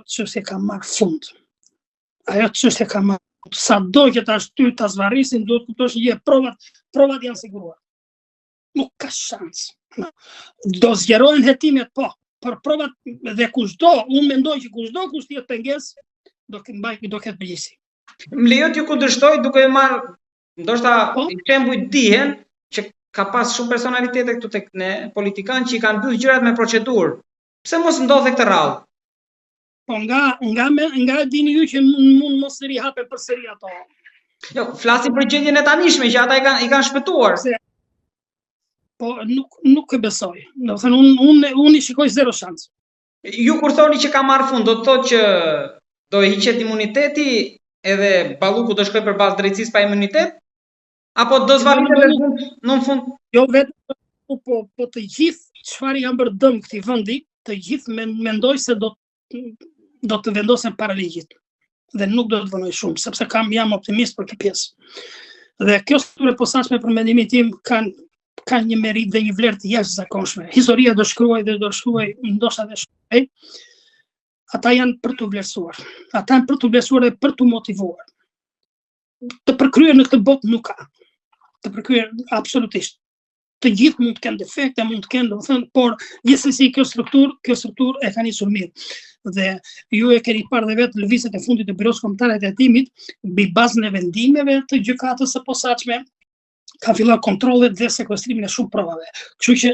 çështje ka marrë fund. Ajo çështje ka marrë. Sa do që ta shtyr ta zvarrisin, duhet të kuptosh që provat janë siguruar. Nuk ka shans. Do zgjerohen hetimet, po, për provat dhe kushdo, unë mendoj që kushdo kusht jetë pengesë, do ketë përgjegjësi. Më lejo t'ju kundërshtoj duke marrë, ndoshta shembuj dihen që ka pas shumë personalitete këtu tek ne, politikanë që i kanë mbyll gjërat me procedurë. Pse mos ndodhe këtë rradhë? Po nga dini ju që mund mos të rihapen përsëri ato. Jo, flasim për gjendjen e tanishme që ata i kanë shpëtuar. Po nuk e besoj. Do të thënë unë i shikoj zero shans. Ju kur thoni që ka marrë fund, do të thotë që do e hiqet imuniteti edhe Balluku do shkojë përballë drejtësisë pa imunitet? Apo do zvarritet në fund? Jo vetëm, po të gjithë çfarë kanë bërë dëm këtij vendi, të gjithë mendoj se do të vendosen para ligjit. Dhe nuk do të vënoj shumë, sepse jam optimist për këtë pjesë. Dhe kjo strukturë e posaçme për mendimin tim kanë një merit dhe një vlerë të jashtëzakonshme. Historia do shkruaj dhe do shkruaj ndoshta edhe shpejt. Ata janë për të vlerësuar. Ata janë për të vlerësuar dhe për të motivuar. Të përkryer në këtë botë nuk ka. Të përkryer absolutisht. Të gjithë mund të kenë defekte, mund të kenë, domethënë, por gjithsesi kjo strukturë e ka nisur mirë. Dhe ju e keni parë dhe vetë lëvizjet e fundit të Biros Kombëtare të Hetimit, mbi bazën e vendimeve të gjykatës së posaçme, ka filluar kontrollet dhe sekuestrimin e shumë provave. Kështu që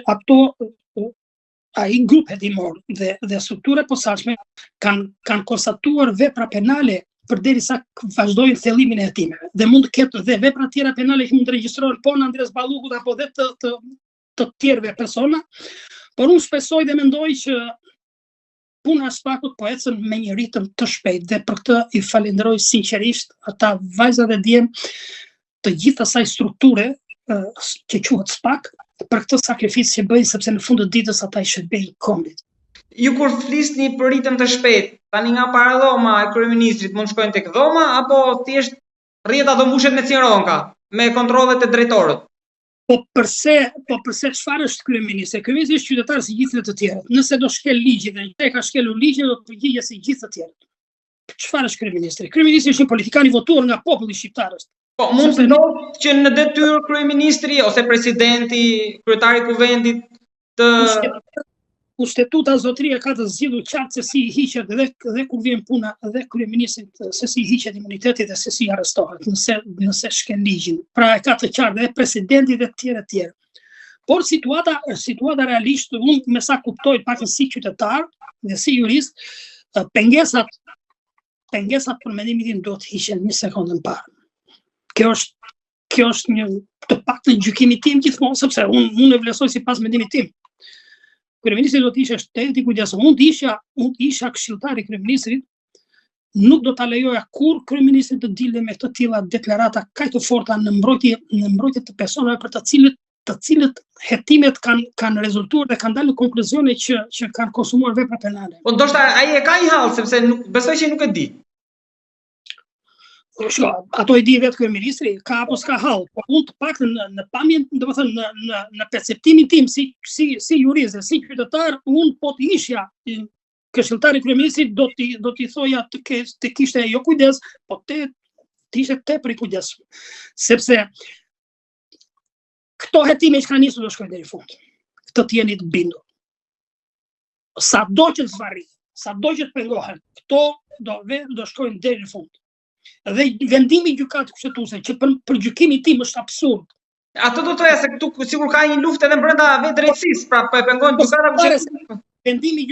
ai grup hetimor dhe struktura e posaçme kanë konstatuar vepra penale përderisa vazhdojnë thellimin e hetimeve. Dhe mund të ketë dhe vepra tjera penale që mund të regjistrohen po në Andres Ballukut apo dhe të tjerëve persona, por unë shpresoj dhe mendoj që puna e Spakut po ecën me një ritëm të shpejtë dhe për këtë i falenderoj sinqerisht ata vajza dhe djem të gjithë asaj strukture që quhet Spak për këtë sakrificë që bëjnë, sepse në fund të ditës ata i shërbejnë kombit. Ju kur flisni për ritëm të shpejtë, tani nga para dhoma e kryeministrit mund shkojnë tek dhoma apo thjesht rrjeta do mbushet me cironka, me kontrollet e drejtorët? Po përse çfarë është kryeministri? Kryeministri është qytetar si gjithë të tjerët. Nëse do shkel ligjin dhe ai ka shkelur ligjin, do të përgjigjet si gjithë të tjerët. Çfarë është kryeministri? Kryeministri është një politikan i votuar nga populli shqiptar. Po mund të ndodhë që në detyrë kryeministri ose presidenti, kryetari i kuvendit të Kushtetuta zotëria ka të zgjidhur qartë se si i hiqet dhe kur vjen puna dhe kryeministrit se si i hiqet imuniteti dhe se si arrestohet nëse shkel ligjin. Pra e ka të qartë dhe presidenti dhe të tjerë. Por situata realisht, unë me sa kuptoj pakën si qytetar dhe si jurist, pengesat për mendimin tim do të hiqen një sekondën parë. Kjo është një të paktën gjykimi tim gjithmonë, sepse unë e vlerësoj sipas mendimit tim. Kryeministri do të ishte shteti i kujdesshëm. Unë isha këshilltar i kryeministrit, nuk do ta lejoja kur kryeministri të dilte me të tilla deklarata kaq të forta në mbrojtje të personave për të cilët hetimet kanë rezultuar dhe kanë dalë konkluzione që kanë konsumuar vepra penale. Po ndoshta ai e ka një hall sepse besoj që nuk e di. Ato i di vetë kryeministri, ka apo s'ka hall, po unë të paktën në pamjen, domethënë në perceptimin tim si jurist dhe si qytetar, unë po të ishja këshilltari i kryeministrit do t'i thoja të kishte jo kujdes, po të ishte tepër i kujdesshëm. Sepse këto hetime që kanë nisur do shkojnë deri në fund. Këtë të jeni të bindur. Sado që të zvarrin, sado që të pengohen, këto do shkojnë deri në fund. Dhe vendimi i gjykatës kushtetuese që për gjykimin tim është absurd. Ato do të thoya se këtu sigur ka një luftë edhe brenda vetë drejtësisë, pra po e pengojnë gjykata kushtetuese. Vendimi